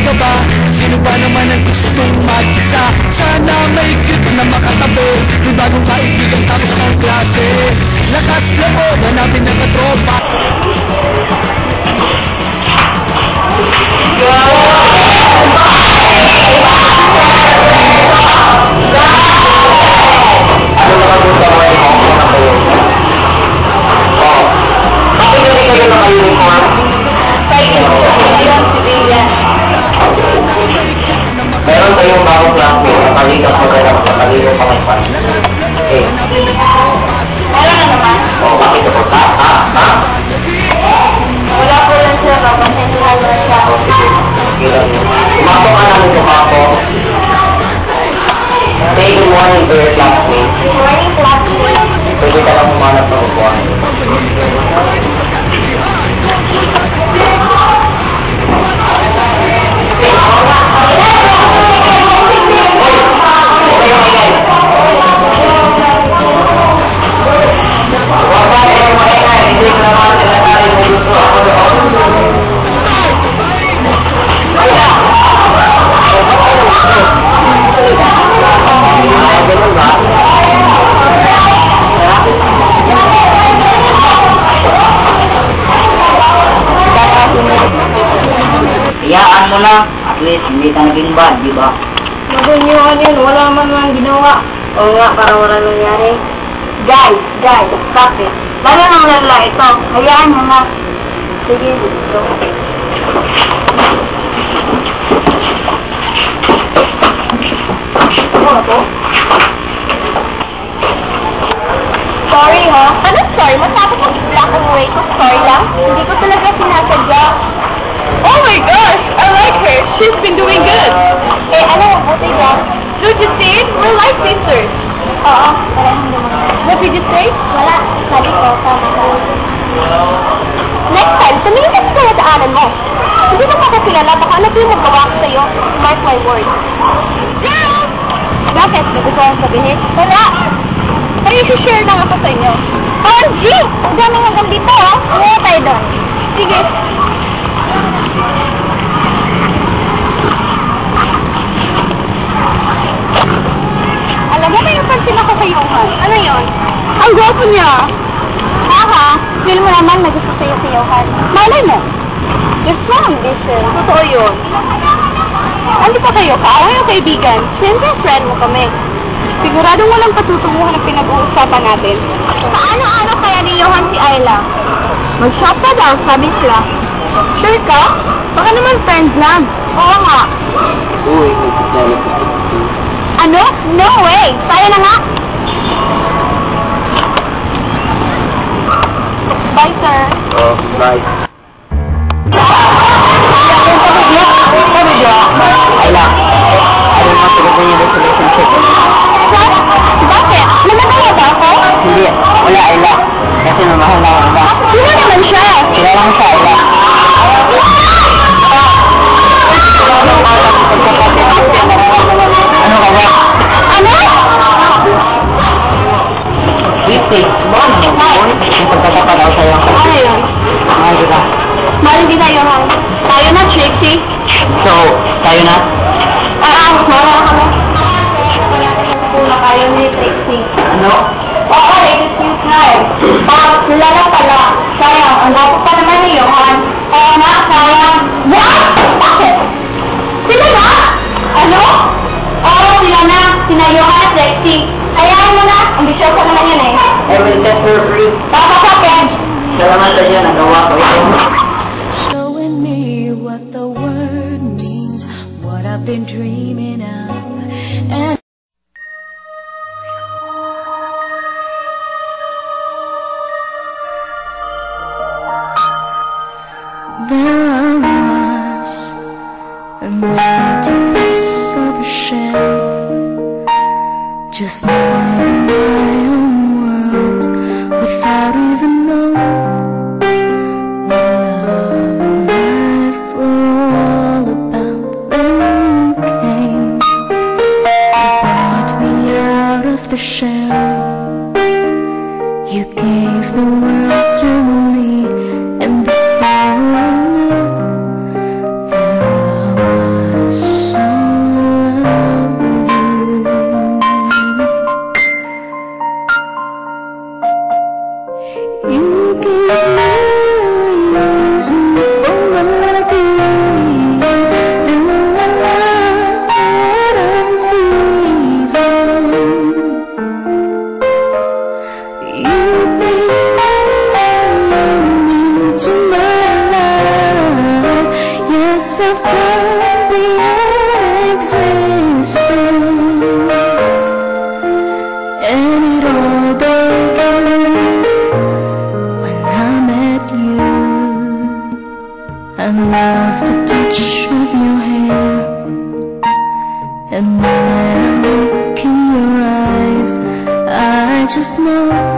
ka ba? Sino ba naman ang gustong mag-isa? Sana may cute na makatabi, may bagong kaibigan tapos ng klase. Lakas loob, hanapin ng katropa. Meron kayong bagong klase sa paligat mo kaya pagkaligat pa may pan. Eh. Wala na naman. O, bakit ito po? Ha? Wala po lang siya. Papasentuhan na siya. Ilan yun? Tumako ka namin tumako. Say good morning to your classmate. Good morning, classmate. Pwede ka lang humanap sa upuan. Iyaan mo na, at least hindi ka naging bad, di ba? Magunyuhan yun. Wala man lang ginawa. Oo nga, para wala nangyari. Guys, stop it. Lalo nang lala ito. Hayaan mo na. Sige, dito. Ano na to? Sorry ha? Ano sorry? Matapos mag-block ang way ko. Sorry lang. Hindi ko talaga sinasadya. Oh my gosh! I like her. She's been doing good. Eh, ano? Buti lang. Don't you see it? We're life sisters. Oo. What did you say? Wala. Sabi ko, tama ka. Next time, tumingin ka sa daanan mo. Hindi mo makakilala. Baka ano yung magawa ko sa'yo? Mark my words. Girl! Bakit? May gusto kong sabihin? Wala. Pero i-share lang ako sa inyo. OMG! Ang daming hanggang dito, ha? Ano tayo doon? Sige. Alam mo, may napansin ako sa Johan. Ano yun? Ang gwapo niya. Aha, feel mo naman may gusto sa'yo si Johan. Malay mo. Yes ma'am, listen. Totoo yun. Ano pa kayo? Kaaway o kaibigan? Siyempre, friend mo kami. Siguradong walang patutunguhan ang pinag-uusapan natin. Paano-ano kaya ni Johan si Ayla? Mag-shop ka daw, sabi sila. Sure ka? Baka naman friends lang. Oo nga. Uy, nagkakalit ko. Ano? No way! Tayo na nga! Bye, sir. Oh, bye. Ayla, I don't want to continue this relationship. What? Bakit? Namatawa ba ako? Hindi, wala Ayla. Kasi mamahal na ako iba. Sino naman siya? Kilala ko siya Ayla. Ano ka ba? Ano? Wait, baka naman po. Yung pagkakapalaw sa'yo. Ano yun? Mahal kita. Mahal din tayo, ha? Tayo na, Trixie. So, tayo na? Mawala ka mo. Wala tayo ni Trixie. Ano? Oo, excuse na eh. Sila lang pala. Sayang, ang dapat pa naman ni Johan. Oo nga, sayang. What? Bakit? Sila na? Ano? Oo, sila na. Sina Johan at Trixie. Hayaan mo na. Ambisyoso naman yun eh. I will get her free. Baka sa akin. Salamat sa iyo, nagawa ko ito. Showing me what the word means, what I've been dreaming of. And there I was, an empty piece of a shell, just living in my own world without even knowing what love and life were all about. Then you came, you brought me out of the shell, you gave the world to me, and before I knew, there I was. myself far beyond existing, and it all began when I met you. I love the touch of your hair, and when I look in your eyes, I just know